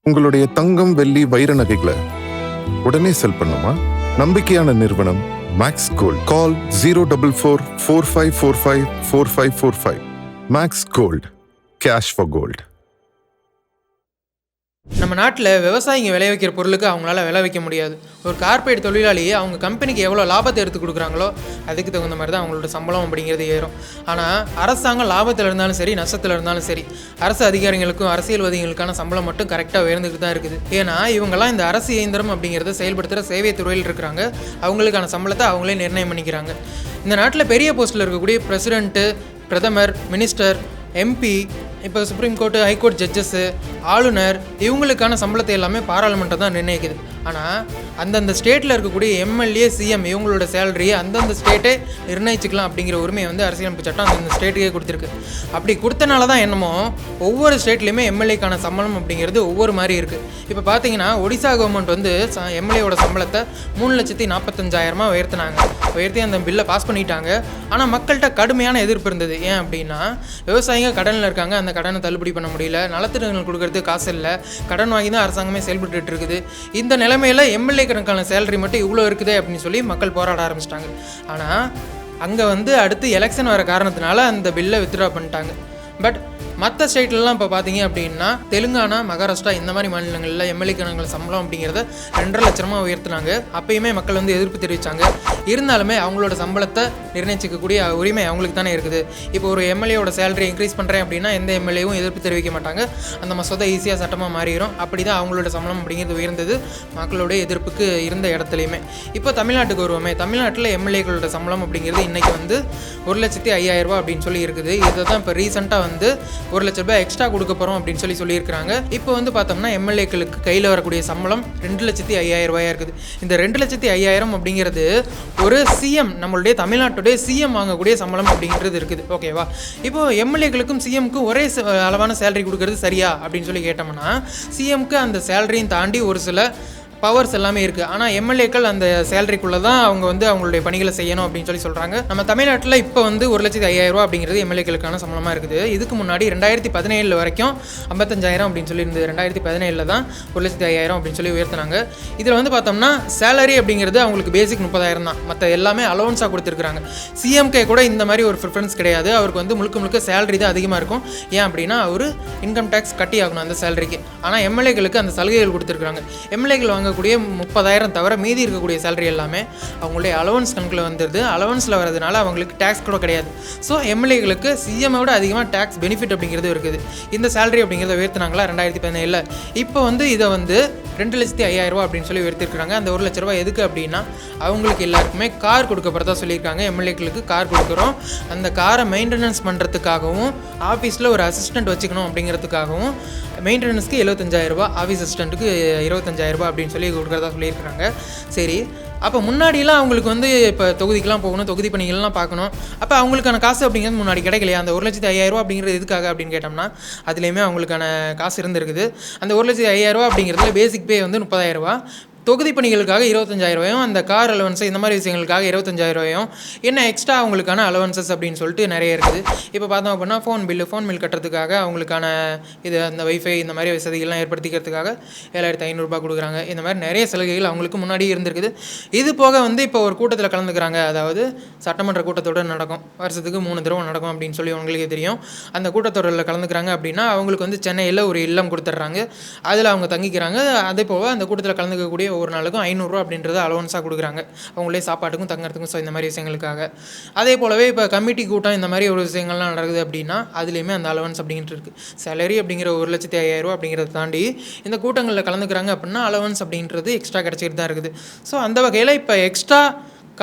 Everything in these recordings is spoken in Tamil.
உங்களுடைய தங்கம், வெள்ளி, வைர நகைகளை உடனே செல் பண்ணுமா? நம்பிக்கையான நிறுவனம் Max Gold. Call 04445454545. Max Gold, cash for gold. நம்ம நாட்டில் விவசாயிங்க விளை வைக்கிற பொருளுக்கு அவங்களால விளை வைக்க முடியாது. ஒரு கார்பரேட் தொழிலாளியே அவங்க கம்பெனிக்கு எவ்வளோ லாபத்தை எடுத்து கொடுக்குறாங்களோ அதுக்கு தகுந்த மாதிரி தான் அவங்களோட சம்பளம் அப்படிங்கிறது ஏறும். ஆனால் அரசாங்கம் லாபத்தில் இருந்தாலும் சரி, நஷ்டத்தில் இருந்தாலும் சரி, அரசு அதிகாரிகளுக்கும் அரசியல்வாதிகளுக்கான சம்பளம் மட்டும் கரெக்டாக உயர்ந்துக்கிட்டு தான் இருக்குது. ஏன்னா இவங்கெல்லாம் இந்த அரசு இயந்திரம் அப்படிங்கிறத செயல்படுத்துகிற சேவை துறையில் இருக்கிறாங்க. அவங்களுக்கான சம்பளத்தை அவங்களே நிர்ணயம் பண்ணிக்கிறாங்க. இந்த நாட்டில் பெரிய போஸ்ட்டில் இருக்கக்கூடிய பிரசிடென்ட்டு, பிரதமர், மினிஸ்டர், எம்பி, இப்போ சுப்ரீம் கோர்ட்டு, ஹைகோர்ட் ஜட்ஜஸ்ஸு, ஆளுநர், இவங்களுக்கான சம்பளத்தை எல்லாமே பாராளுமன்றம் தான் நிர்ணயிக்குது. ஆனால் அந்தந்த ஸ்டேட்டில் இருக்கக்கூடிய எம்எல்ஏ, சிஎம் இவங்களோட சேலரியை அந்தந்த ஸ்டேட்டே நிர்ணயிச்சுக்கலாம் அப்படிங்கிற உரிமையை வந்து அரசியலமைப்பு சட்டம் அந்தந்த ஸ்டேட்டுக்கே கொடுத்துருக்கு. அப்படி கொடுத்தனால தான் என்னமோ ஒவ்வொரு ஸ்டேட்லேயுமே எம்எல்ஏக்கான சம்பளம் அப்படிங்கிறது ஒவ்வொரு மாதிரி இருக்குது. இப்போ பார்த்தீங்கன்னா ஒடிசா கவர்மெண்ட் வந்து எம்எல்ஏவோட சம்பளத்தை 3,45,000 உயர்த்தி அந்த பில்லை பாஸ் பண்ணிட்டாங்க. ஆனால் மக்கள்கிட்ட கடுமையான எதிர்ப்பு இருந்தது. ஏன் அப்படின்னா விவசாயிங்க கடனில் இருக்காங்க, அந்த கடனை தள்ளுபடி பண்ண முடியல, நலத்திட்டங்கள் கொடுக்கறதுக்கு காசு இல்லை, கடன் வாங்கி தான் அரசாங்கமே செயல்பட்டு இருக்குது. இந்த நிலைமையில் எம்எல்ஏ கணக்கான சேலரி மட்டும் இவ்வளோ இருக்குது அப்படின்னு சொல்லி மக்கள் போராட ஆரம்பிச்சிட்டாங்க. ஆனால் அங்கே வந்து அடுத்து எலெக்ஷன் வர காரணத்தினால அந்த பில்லை வித்ட்ரா பண்ணிட்டாங்க. பட் மற்ற ஸ்டேட்லலாம் இப்போ பார்த்தீங்க அப்படின்னா தெலுங்கானா, மகாராஷ்டிரா இந்த மாதிரி மாநிலங்களில் எம்எல்ஏ கணக்கில் சம்பளம் அப்படிங்கிறத 2.5 லட்சமாக உயர்த்தினாங்க. அப்பயுமே மக்கள் வந்து எதிர்ப்பு தெரிவித்தாங்க. இருந்தாலுமே அவங்களோட சம்பளத்தை நிர்ணயிச்சிக்கக்கூடிய உரிமை அவங்களுக்கு தானே இருக்குது. இப்போ ஒரு எம்எல்ஏவோட சேலரி இன்க்ரீஸ் பண்ணுறேன் அப்படின்னா எந்த எம்எல்ஏவும் எதிர்ப்பு தெரிவிக்க மாட்டாங்க. அந்த மசோதா ஈஸியாக சட்டமாக மாறிடும். அப்படி தான் அவங்களோட சம்பளம் அப்படிங்கிறது உயர்ந்தது மக்களோட எதிர்ப்புக்கு இருந்த இடத்துலையுமே. இப்போ தமிழ்நாட்டுக்கு வருவோமே. தமிழ்நாட்டில் எம்எல்ஏக்களோட சம்பளம் அப்படிங்கிறது இன்றைக்கி வந்து 1,05,000 அப்படின்னு சொல்லி இருக்குது. இதை தான் இப்போ ரீசெண்டாக வந்து 1 லட்ச ரூபாய் எக்ஸ்ட்ரா கொடுக்க போகிறோம் அப்படின்னு சொல்லியிருக்கிறாங்க. இப்போ வந்து பார்த்தோம்னா எம்எல்ஏக்களுக்கு கையில் வரக்கூடிய சம்பளம் 2,05,000 இருக்குது. இந்த 2,05,000 அப்படிங்கிறது ஒரு சிஎம், நம்மளுடைய தமிழ்நாட்டுடைய சிஎம் வாங்கக்கூடிய சம்பளம் அப்படிங்கிறது இருக்குது. ஓகேவா? இப்போது எம்எல்ஏக்களுக்கும் சிஎம்க்கும் ஒரே அளவான சேலரி கொடுக்கறது சரியா அப்படின்னு சொல்லி கேட்டோம்னா சிஎம்க்கு அந்த சேலரியும் தாண்டி ஒரு சில பவர்ஸ் எல்லாமே இருக்குது. ஆனால் எம்எல்ஏக்கள் அந்த சேலரிக்குள்ளே தான் அவங்க வந்து அவங்களுடைய பணிகளை செய்யணும் அப்படின்னு சொல்கிறாங்க. நம்ம தமிழ்நாட்டில் இப்போ வந்து 1,05,000 அப்படிங்கிறது எம்எல்ஏக்களுக்கான சம்பளமாக இருக்குது. இதுக்கு முன்னாடி 2017 வரைக்கும் 55,000 அப்படின்னு சொல்லி இருந்தது. 2017 தான் 1,05,000 அப்படின்னு சொல்லி உயர்த்தினாங்க. இதில் வந்து பார்த்தோம்னா சேலரி அப்படிங்கிறது அவங்களுக்கு பேசிக் 30,000 தான். மற்ற எல்லாமே அலோவன்ஸாக கொடுத்துருக்காங்க. சிஎம்கே கூட இந்த மாதிரி ஒரு ப்ரிஃபரன்ஸ் கிடையாது. அவருக்கு வந்து முழுக்க சேலரி தான் அதிகமாக இருக்கும். ஏன் அப்படின்னா அவர் இன்கம் டேக்ஸ் கட்டி ஆகணும் அந்த சேலரிக்கு. ஆனால் எம்எல்ஏக்களுக்கு அந்த சலுகைகள் கொடுத்துருக்காங்க. எம்எல்ஏக்கள் வாங்கக்கூடிய 30,000 தவிர மீதி இருக்கக்கூடிய சேலரி எல்லாமே அவங்களுடைய அலவன்ஸ் கணக்கில் வந்துடுது. அலவன்ஸில் வரதுனால அவங்களுக்கு டேக்ஸ் கூட கிடையாது. ஸோ எம்எல்ஏக்களுக்கு சிஎம்மோட அதிகமாக டேக்ஸ் பெனிஃபிட் அப்படிங்கிறது இருக்குது. இந்த சேலரி அப்படிங்கிறத உயர்த்தினாங்களா 2017. இப்போ வந்து இதை வந்து 2,05,000 அப்படின்னு சொல்லி உயர்த்திருக்காங்க. அந்த 1 லட்ச ரூபாய் எதுக்கு அப்படின்னா அவங்களுக்கு எல்லாருக்குமே கார் கொடுக்க போகிறதா சொல்லியிருக்காங்க. எம்எல்ஏக்களுக்கு கார் கொடுக்குறோம். அந்த காரை மெயின்டெனன்ஸ் பண்ணுறதுக்காகவும் ஆஃபீஸில் ஒரு அசிஸ்டண்ட் வச்சுக்கணும் அப்படிங்கிறதுக்காகவும் மெயின்டெனன்ஸ்க்கு 75,000, ஆஃபீஸ் அசிஸ்டண்ட்டுக்கு 25,000 அப்படின்னு சொல்லி கொடுக்குறதா சொல்லியிருக்கிறாங்க. சரி, அப்போ முன்னாடிலாம் அவங்களுக்கு வந்து இப்போ தொகுதிக்கெலாம் போகணும், தொகுதி பணிகள்லாம் பார்க்கணும். அப்போ அவங்களுக்கான காசு அப்படிங்கிறது முன்னாடி கிடைக்கலையா? அந்த 1,05,000 அப்படிங்கிறது எதுக்காக அப்படின்னு கேட்டோம்னா அதுலேயுமே அவங்களுக்கான காசு இருந்திருக்குது. அந்த 1,05,000 அப்படிங்கிறதுல பேசிக் பே வந்து 30,000, தொகுதி பணிகளுக்காக 25,000, அந்த கார் அலவன்ஸு இந்த மாதிரி விஷயங்களுக்காக 25,000, என்ன எக்ஸ்ட்ரா அவங்களுக்கான அலவன்சஸ் அப்படின்னு சொல்லிட்டு நிறைய இருக்குது. இப்போ பார்த்தோம் அப்படின்னா ஃபோன் பில் கட்டுறதுக்காக அவங்களுக்கான இது அந்த வைஃபை இந்த மாதிரி வசதிகள்லாம் ஏற்படுத்திக்கிறதுக்காக 7,500 கொடுக்குறாங்க. இந்த மாதிரி நிறைய சலுகைகள் அவங்களுக்கு முன்னாடியே இருந்திருக்குது. இது போக வந்து இப்போ ஒரு கூட்டத்தில் கலந்துக்கிறாங்க. அதாவது சட்டமன்ற கூட்டத்தொடர் நடக்கும், வருஷத்துக்கு 3 தடவை நடக்கும் அப்படின்னு சொல்லி உங்களுக்கே தெரியும். அந்த கூட்டத்தொடரில் கலந்துக்கிறாங்க அப்படின்னா அவங்களுக்கு வந்து சென்னையில் ஒரு இல்லம் கொடுத்துட்றாங்க. அதில் அவங்க தங்கிக்கிறாங்க. அதே போக அந்த கூட்டத்தில் கலந்துக்கக்கூடிய ஒரு நாளுக்கும் 500 அப்படின்றத அலவன்ஸாக கொடுக்குறாங்க. அவங்களே சாப்பாட்டுக்கும் தங்குறதுக்கும். ஸோ இந்த மாதிரி விஷயங்களுக்காக. அதே போலவே இப்போ கமிட்டி கூட்டம் இந்த மாதிரி ஒரு விஷயங்கள்லாம் நடக்குது அப்படின்னா அதுலேயுமே அந்த அலவன்ஸ் அப்படின்ட்டு இருக்குது. சேலரி அப்படிங்கிற 1,05,000 அப்படிங்கிறத தாண்டி இந்த கூட்டங்களில் கலந்துக்கிறாங்க அப்படின்னா அலவன்ஸ் அப்படின்றது எக்ஸ்ட்ரா கிடச்சிட்டு தான் இருக்குது. ஸோ அந்த வகையில் இப்போ எக்ஸ்ட்ரா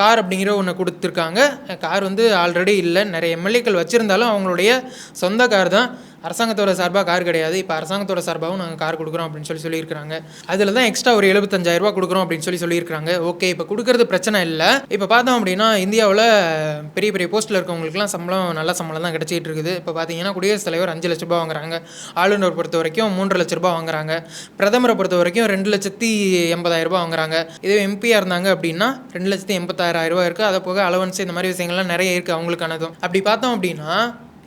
கார் அப்படிங்கிற ஒன்று கொடுத்துருக்காங்க. கார் வந்து ஆல்ரெடி இல்லை, நிறைய எம்எல்ஏக்கள் வச்சுருந்தாலும் அவங்களுடைய சொந்த கார் தான். அரசாங்கத்தோட சார்பாக கார் கிடையாது. இப்போ அரசாங்கத்தோட சார்பாகவும் நாங்கள் கார் கொடுக்குறோம் அப்படின்னு சொல்லியிருக்காங்க. அதில் தான் எக்ஸ்ட்ரா ஒரு 75,000 கொடுக்குறோம் அப்படின்னு சொல்லியிருக்காங்க. ஓகே, இப்போ கொடுக்குறது பிரச்சனை இல்லை. இப்போ பார்த்தோம் அப்படின்னா இந்தியாவில் பெரிய பெரிய போஸ்ட்டில் இருக்கவங்களுக்குலாம் சம்பளம் நல்ல சம்பளம் தான் கிடச்சிட்டு இருக்குது. இப்போ பார்த்தீங்கன்னா குடியரசுத் தலைவர் 5 லட்ச ரூபா வாங்குறாங்க. ஆளுநர் பொறுத்த வரைக்கும் 3 லட்ச ரூபா வாங்குறாங்க. பிரதமரை பொறுத்த வரைக்கும் 2,80,000 வாங்குறாங்க. இதே எம்பியாக இருந்தாங்க அப்படின்னா 2,86,000 இருக்குது. அதை போக அலவன்ஸ் இந்த மாதிரி விஷயங்கள்லாம் நிறைய இருக்குது அவங்களுக்கானதும். அப்படி பார்த்தோம் அப்படின்னா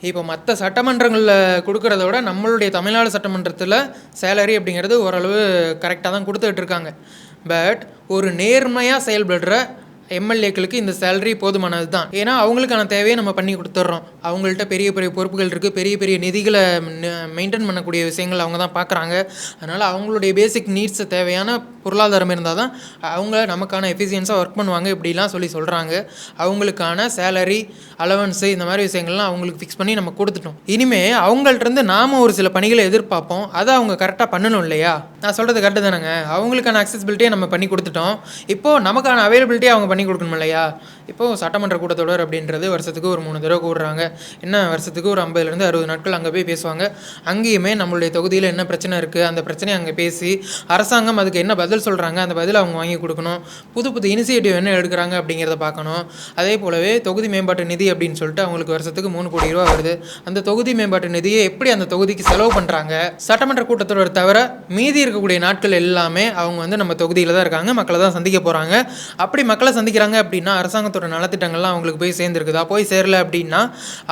இப்போ மற்ற சட்டமன்றங்களில் கொடுக்குறத விட நம்மளுடைய தமிழ்நாடு சட்டமன்றத்தில் சேலரி அப்படிங்கிறது ஓரளவு கரெக்டாக தான் கொடுத்துட்டு இருக்காங்க. பட் ஒரு நேர்மையாக செயல்படுற எம்எல்ஏக்களுக்கு இந்த சேலரி போதுமானது தான். ஏன்னா அவங்களுக்கான தேவையை நம்ம பண்ணி கொடுத்துட்றோம். அவங்கள்ட்ட பெரிய பெரிய பொறுப்புகள் இருக்குது, பெரிய பெரிய நிதிகளை மெயின்டைன் பண்ணக்கூடிய விஷயங்கள் அவங்க தான் பார்க்குறாங்க. அதனால் அவங்களுடைய பேசிக் நீட்ஸை தேவையான பொருளாதாரம் இருந்தால் தான் அவங்க நமக்கான எஃபிஷியன்ஸாக ஒர்க் பண்ணுவாங்க இப்படிலாம் சொல்கிறாங்க. அவங்களுக்கான சேலரி அலவன்ஸு இந்த மாதிரி விஷயங்கள்லாம் அவங்களுக்கு ஃபிக்ஸ் பண்ணி நம்ம கொடுத்துட்டோம். இனிமேல் அவங்கள்ட்ட நாம் ஒரு சில பணிகளை எதிர்பார்ப்போம், அதை அவங்க கரெக்டாக பண்ணணும் இல்லையா? நான் சொல்கிறது கரெக்டு தானேங்க. அவங்களுக்கான அக்சசிபிலிட்டியை நம்ம பண்ணி கொடுத்துட்டோம். இப்போது நமக்கான அவைலபிலிட்டியை அவங்க பண்ணி கொடுக்கணும் இல்லையா? இப்போது சட்டமன்ற கூட்டத்தொடர் அப்படின்றது வருஷத்துக்கு ஒரு 3 தடவை கூடுறாங்க. என்ன வருஷத்துக்கு ஒரு 50 60 நாட்கள் அங்கே போய் பேசுவாங்க. அங்கேயுமே நம்மளுடைய தொகுதியில் என்ன பிரச்சனை இருக்குது அந்த பிரச்சனையை அங்கே பேசி அரசாங்கம் அதுக்கு என்ன பதில் சொல்கிறாங்க அந்த பதில் அவங்க வாங்கி கொடுக்கணும். புது புது இனிஷியேட்டிவ் என்ன எடுக்கிறாங்க அப்படிங்கிறத பார்க்கணும். அதே போலவே தொகுதி மேம்பாட்டு நிதி அப்படின்னு சொல்லிட்டு அவங்களுக்கு வருஷத்துக்கு 3 கோடி ரூபா வருது. அந்த தொகுதி மேம்பாட்டு நிதியை எப்படி அந்த தொகுதிக்கு செலவு பண்ணுறாங்க, சட்டமன்ற கூட்டத்தொடர் தவிர மீதி இருக்கக்கூடிய நாட்கள் எல்லாமே அவங்க நம்ம தொகுதியில் தான் இருக்காங்க, மக்களை தான் சந்திக்க போகிறாங்க. அப்படி மக்களை சந்திக்கிறாங்க அப்படின்னா அரசாங்கத்தோட நலத்திட்டங்கள்லாம் அவங்களுக்கு போய் சேர்ந்துருக்குதா, போய் சேரல அப்படின்னா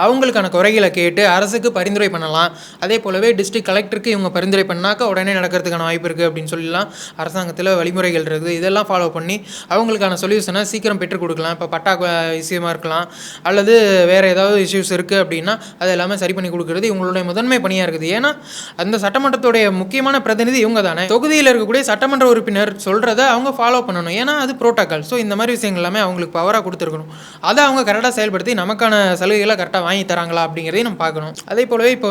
அவங்களுக்கான குறைகளை கேட்டு அரசுக்கு பரிந்துரை பண்ணலாம். அதே போலவே டிஸ்ட்ரிக்ட் கலெக்டருக்கு இவங்க பரிந்துரை பண்ணாக்க உடனே நடக்கிறதுக்கான வாய்ப்பு இருக்குது அப்படின்னு சொல்லலாம் அரசாங்கத்தில் வழிமுறைகள் இருக்குது. இதெல்லாம் ஃபாலோ பண்ணி அவங்களுக்கான சொல்யூஷனை சீக்கிரம் பெற்றுக் கொடுக்கலாம். இப்போ பட்டா விஷயமா இருக்கலாம், அல்லது வேறு ஏதாவது இஷ்யூஸ் இருக்குது அப்படின்னா அது எல்லாமே சரி பண்ணி கொடுக்குறது இவங்களுடைய முதன்மை பணியாக இருக்குது. ஏன்னா அந்த சட்டமன்றத்துடைய முக்கியமான பிரதிநிதி இவங்க தானே. தொகுதியில் இருக்கக்கூடிய சட்டமன்ற உறுப்பினர் சொல்கிறத அவங்க ஃபாலோ பண்ணணும். ஏன்னா அது புரோட்டோக்கால். ஸோ இந்த மாதிரி விஷயங்கள் எல்லாமே அவங்களுக்கு பவராக கொடுத்துருக்கணும். அதை அவங்க கரெக்டாக செயல்படுத்தி நமக்கான சலுகைகளை கரெக்டாக வாங்கி தராங்களா அப்படிங்கிறதையும் நம்ம பார்க்கணும். அதே போலவே இப்போ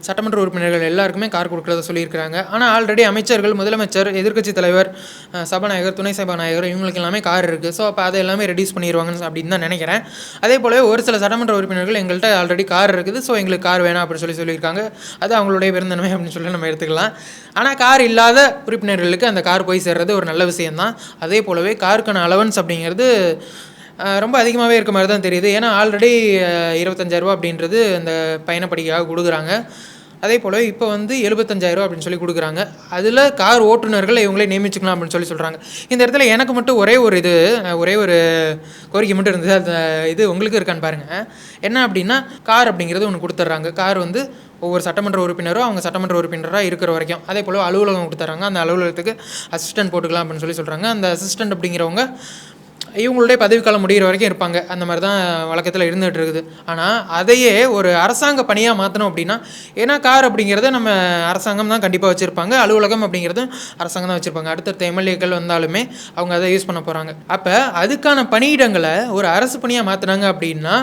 சட்டமன்ற உறுப்பினர்கள் எல்லாருக்குமே கார் கொடுக்குறத சொல்லியிருக்கிறாங்க. ஆனால் ஆல்ரெடி அமைச்சர்கள், முதலமைச்சர், எதிர்க்கட்சி தலைவர், சபாநாயகர், துணை சபாநாயகர் இவங்களுக்கு எல்லாமே கார் இருக்குது. ஸோ அப்போ அதை எல்லாமே ரெடியூஸ் பண்ணிடுவாங்க அப்படின்னு தான் நினைக்கிறேன். அதே போலவே ஒரு சில சட்டமன்ற உறுப்பினர்கள் எங்கள்கிட்ட ஆல்ரெடி கார் இருக்குது, ஸோ எங்களுக்கு கார் வேணாம் அப்படின்னு சொல்லியிருக்காங்க. அது அவங்களுடைய பெருந்தன்மை அப்படின்னு சொல்லி நம்ம எடுத்துக்கலாம். ஆனால் கார் இல்லாத உறுப்பினர்களுக்கு அந்த கார் போய் சேர்றது ஒரு நல்ல விஷயம்தான். அதே போலவே காருக்கான அலவன்ஸ் அப்படிங்கிறது ரொம்ப அதிகமாகவே இருக்க மாதிரி தான் தெரியுது. ஏன்னா ஆல்ரெடி 25,000 ரூபா அப்படின்றது அந்த பயணப்படிக்காக கொடுக்குறாங்க. அதே போல் இப்போ 75,000 ரூபா அப்படின்னு சொல்லி கொடுக்குறாங்க. அதில் கார் ஓட்டுநர்கள் இவங்களே நியமிச்சுக்கலாம் அப்படின்னு சொல்கிறாங்க. இந்த இடத்துல எனக்கு மட்டும் ஒரே ஒரு கோரிக்கை மட்டும் இருந்தது. அந்த இது உங்களுக்கு இருக்கான்னு பாருங்கள். என்ன அப்படின்னா கார் அப்படிங்கிறது ஒன்று கொடுத்துட்றாங்க. கார் ஒவ்வொரு சட்டமன்ற உறுப்பினரும் அவங்க சட்டமன்ற உறுப்பினராக இருக்கிற வரைக்கும். அதே போல் அலுவலகம் கொடுத்துட்றாங்க. அந்த அலுவலகத்துக்கு அசிஸ்டன்ட் போட்டுக்கலாம் அப்படின்னு சொல்கிறாங்க. அந்த அசிஸ்டன்ட் அப்படிங்கிறவங்க இவங்களுடைய பதவிக்காலம் முடிகிற வரைக்கும் இருப்பாங்க. அந்த மாதிரி தான் வழக்கத்தில் இருந்துகிட்டு இருக்குது. ஆனால் அதையே ஒரு அரசாங்க பணியாக மாற்றணும் அப்படின்னா, ஏன்னா கார் அப்படிங்கிறத நம்ம அரசாங்கம் தான் கண்டிப்பாக வச்சுருப்பாங்க, அலுவலகம் அப்படிங்கிறது அரசாங்கம் தான் வச்சுருப்பாங்க. அடுத்தடுத்த எம்எல்ஏக்கள் வந்தாலுமே அவங்க அதை யூஸ் பண்ண போகிறாங்க. அப்போ அதுக்கான பணியிடங்களை ஒரு அரசு பணியாக மாற்றினாங்க அப்படின்னா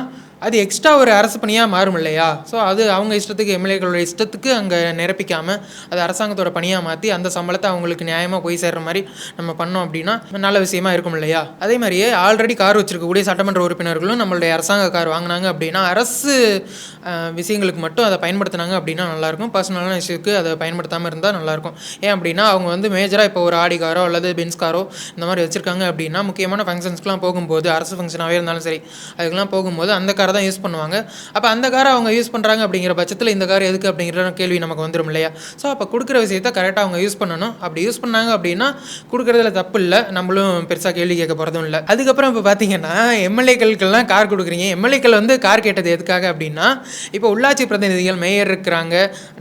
அது எக்ஸ்ட்ரா ஒரு அரசு பணியாக மாறும் இல்லையா? ஸோ அது அவங்க இஷ்டத்துக்கு, எம்எல்ஏக்களோட இஷ்டத்துக்கு அங்கே நிரப்பிக்காமல் அது அரசாங்கத்தோட பணியாக மாற்றி அந்த சம்பளத்தை அவங்களுக்கு நியாயமாக போய் சேர்ற மாதிரி நம்ம பண்ணோம் அப்படின்னா நல்ல விஷயமா இருக்கும் இல்லையா? அதே மாதிரியே ஆல்ரெடி கார் வச்சுருக்கக்கூடிய சட்டமன்ற உறுப்பினர்களும் நம்மளுடைய அரசாங்க கார் வாங்கினாங்க அப்படின்னா அரசு விஷயங்களுக்கு மட்டும் அதை பயன்படுத்தினாங்க அப்படின்னா நல்லாயிருக்கும். பர்சனலான விஷயத்துக்கு அதை பயன்படுத்தாமல் இருந்தால் நல்லாயிருக்கும். ஏன் அப்படின்னா அவங்க மேஜராக இப்போ ஒரு ஆடி காரோ அல்லது பென்ஸ் காரோ இந்த மாதிரி வச்சுருக்காங்க அப்படின்னா முக்கியமான ஃபங்க்ஷன்ஸ்க்குலாம் போகும்போது, அரசு ஃபங்க்ஷனாகவே இருந்தாலும் சரி, அதுக்கெலாம் போகும்போது அந்த காரை தான் யூஸ் பண்ணுவாங்க. அப்போ அந்த காரை அவங்க யூஸ் பண்ணுறாங்க அப்படிங்கிற பட்சத்தில் இந்த கார் எதுக்கு அப்படிங்கிற கேள்வி நமக்கு வந்துடும் இல்லையா? ஸோ அப்போ கொடுக்குற விஷயத்தை கரெக்டாக அவங்க யூஸ் பண்ணணும். அப்படி யூஸ் பண்ணாங்க அப்படின்னா கொடுக்குறதுல தப்பு இல்லை, நம்மளும் பெருசாக கேள்வி கேட்க போகிறதும் இல்லை. அதுக்கப்புறம் இப்போ பார்த்தீங்கன்னா எம்எல்ஏக்களுக்கெல்லாம் கார் கொடுக்குறீங்க. எம்எல்ஏக்கள் கார் கேட்டது எதுக்காக அப்படின்னா, இப்போ உள்ளாட்சி பிரதிநிதிகள், மேயர் இருக்கிறாங்க,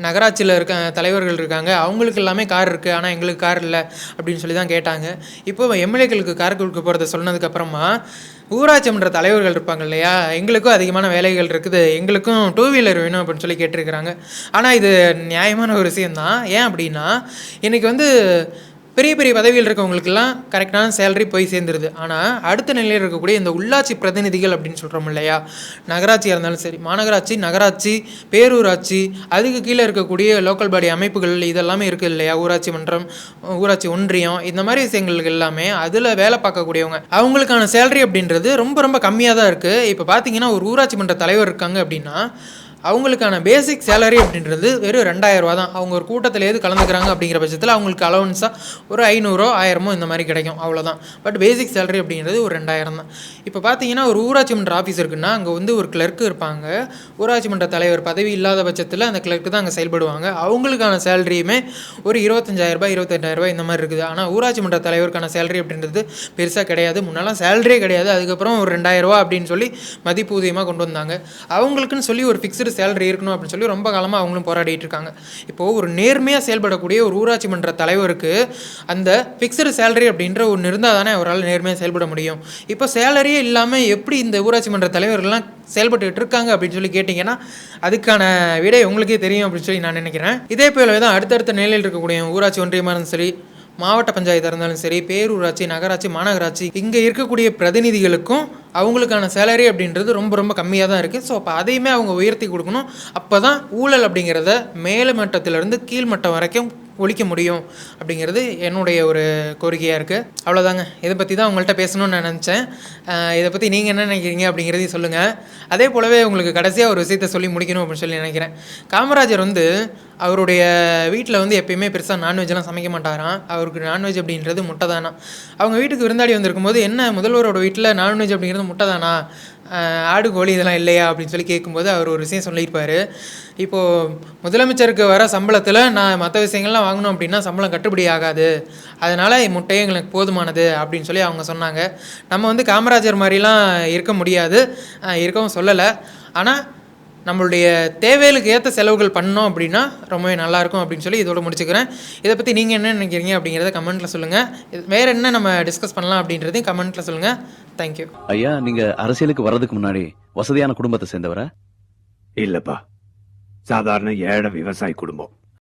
நகராட்சியில் தலைவர்கள் இருக்காங்க, அவங்களுக்கு எல்லாமே கார் இருக்குது, ஆனால் எங்களுக்கு கார் இல்லை அப்படின்னு சொல்லி தான் கேட்டாங்க. இப்போ எம்எல்ஏக்களுக்கு கார் கொடுக்க போகிறத சொன்னதுக்கப்புறமா ஊராட்சி மன்ற தலைவர்கள் இருப்பாங்க இல்லையா, எங்களுக்கும் அதிகமான வேலைகள் இருக்குது, எங்களுக்கும் 2 வீலர் வேணும் அப்படின்னு சொல்லி கேட்டிருக்கிறாங்க. ஆனால் இது நியாயமான ஒரு விஷயந்தான். ஏன் அப்படின்னா இன்றைக்கி பெரிய பெரிய பதவியில் இருக்கவங்களுக்கெல்லாம் கரெக்டான சேலரி போய் சேர்ந்துருது. ஆனால் அடுத்த நிலையில் இருக்கக்கூடிய இந்த உள்ளாட்சி பிரதிநிதிகள் அப்படின்னு சொல்கிறோம் இல்லையா, நகராட்சியாக இருந்தாலும் சரி, மாநகராட்சி, நகராட்சி, பேரூராட்சி, அதுக்கு கீழே இருக்கக்கூடிய லோக்கல் பாடி அமைப்புகள் இதெல்லாமே இருக்குது இல்லையா, ஊராட்சி மன்றம், ஊராட்சி ஒன்றியம், இந்த மாதிரி விஷயங்களுக்கு எல்லாமே அதில் வேலை பார்க்கக்கூடியவங்க அவங்களுக்கான சேலரி அப்படின்றது ரொம்ப ரொம்ப கம்மியாக தான் இருக்குது. இப்போ பார்த்தீங்கன்னா ஒரு ஊராட்சி மன்ற தலைவர் இருக்காங்க அப்படின்னா அவங்களுக்கான பேசிக் சேலரி அப்படின்றது வெறும் 2000 ரூபா தான். அவங்க ஒரு கூட்டத்தில் எது கலந்துக்கிறாங்க அப்படிங்கிற பட்சத்தில் அவங்களுக்கு அலவன்ஸாக ஒரு 500 1000 இந்த மாதிரி கிடைக்கும், அவ்வளோதான். பட் பேசிக் சேலரி அப்படிங்கிறது ஒரு 2000 தான். இப்போ பார்த்தீங்கன்னா ஒரு ஊராட்சி மன்ற ஆஃபீஸ் இருக்குன்னா அங்கே வந்து ஒரு கிளர்க்கு இருப்பாங்க. ஊராட்சி மன்ற தலைவர் பதவி இல்லாத பட்சத்தில் அந்த கிளர்க்கு தான் அங்கே செயல்படுவாங்க. அவங்களுக்கான சேலரியுமே ஒரு 25000 ரூபாய் 28000 ரூபாய் இந்த மாதிரி இருக்குது. ஆனால் ஊராட்சி மன்ற தலைவருக்கான சேலரி அப்படின்றது பெருசாக கிடையாது. முன்னெல்லாம் சேலரியே கிடையாது. அதுக்கப்புறம் ஒரு 2000 ரூபா அப்படின்னு சொல்லி மதிப்பூதியமாக கொண்டு வந்தாங்க. அவங்களுக்குன்னு சொல்லி ஒரு ஃபிக்ஸ்டு சேலரி இருக்கணும் அப்படின்னு சொல்லி ரொம்ப காலமாக அவங்களும் போராடிட்டு இருக்காங்க. இப்போது ஒரு நேர்மையாக செயல்படக்கூடிய ஒரு ஊராட்சி மன்ற தலைவருக்கு அந்த ஃபிக்ஸ்டு சேலரி அப்படின்ற ஒன்று இருந்தால் தானே அவரால் நேர்மையாக செயல்பட முடியும். இப்போ சேலரியே இல்லாமல் எப்படி இந்த ஊராட்சி மன்ற தலைவர்கள்லாம் செயல்பட்டுக்கிட்டு இருக்காங்க அப்படின்னு சொல்லி கேட்டிங்கன்னா அதுக்கான விடை உங்களுக்கே தெரியும் அப்படின்னு சொல்லி நான் நினைக்கிறேன். இதே போலவே தான் அடுத்தடுத்த நிலையில் இருக்கக்கூடிய ஊராட்சி ஒன்றியமாக இருந்தாலும் சரி, மாவட்ட பஞ்சாயத்தாக இருந்தாலும் சரி, பேரூராட்சி, நகராட்சி, மாநகராட்சி, இங்கே இருக்கக்கூடிய பிரதிநிதிகளுக்கும் அவங்களுக்கான சேலரி அப்படின்றது ரொம்ப ரொம்ப கம்மியாக தான் இருக்குது. ஸோ அப்போ அதையுமே அவங்க உயர்த்தி கொடுக்கணும். அப்போ தான் ஊழல் அப்படிங்கிறத மேல் மட்டத்திலேருந்து கீழ்மட்டம் வரைக்கும் ஒழிக்க முடியும் அப்படிங்கிறது என்னுடைய ஒரு கோரிக்கையாக இருக்குது. அவ்வளோதாங்க. இதை பற்றி தான் உங்கள்கிட்ட பேசணும்னு நான் நினச்சேன். இதை பற்றி நீங்கள் என்ன நினைக்கிறீங்க அப்படிங்கிறதையும் சொல்லுங்கள். அதே போலவே உங்களுக்கு கடைசியாக ஒரு விஷயத்தை சொல்லி முடிக்கணும் அப்படின்னு சொல்லி நினைக்கிறேன். காமராஜர் வந்து அவருடைய வீட்டில் வந்து எப்பயுமே பெருசாக நான்வெஜ்லாம் சமைக்க மாட்டாராம். அவருக்கு நான்வெஜ் அப்படின்றது முட்டை தானா. அவங்க வீட்டுக்கு விருந்தாடி வந்திருக்கும் போது, என்ன முதல்வரோட வீட்டில் நான்வெஜ் அப்படிங்கிறது முட்டை தானா, ஆடு கோழி இதெல்லாம் இல்லையா அப்படின்னு சொல்லி கேட்கும்போது அவர் ஒரு விஷயம் சொல்லியிருப்பார். இப்போது முதலமைச்சருக்கு வர சம்பளத்தில் நான் மற்ற விஷயங்கள்லாம் வாங்கணும் அப்படின்னா சம்பளம் கட்டுப்படி ஆகாது, அதனால் முட்டையே எங்களுக்கு போதுமானது அப்படின்னு சொல்லி அவங்க சொன்னாங்க. நம்ம வந்து காமராஜர் மாதிரிலாம் இருக்க முடியாது, இருக்கவும் சொல்லலை. ஆனால் நம்மளுடைய தேவைகளுக்கு ஏற்ற செலவுகள் பண்ணோம் அப்படின்னா ரொம்பவே நல்லாயிருக்கும் அப்படின்னு சொல்லி இதோட முடிச்சுக்கிறேன். இதை பற்றி நீங்கள் என்ன நினைக்கிறீங்க அப்படிங்கிறத கமெண்ட்டில் சொல்லுங்கள். வேறு என்ன நம்ம டிஸ்கஸ் பண்ணலாம் அப்படின்றதையும் கமெண்ட்டில் சொல்லுங்கள். தேங்க்யூ. ஐயா, நீங்க அரசியலுக்கு வர்றதுக்கு முன்னாடி வசதியான குடும்பத்தை சேர்ந்தவரா? இல்லப்பா, சாதாரண ஏழை விவசாய குடும்பம்.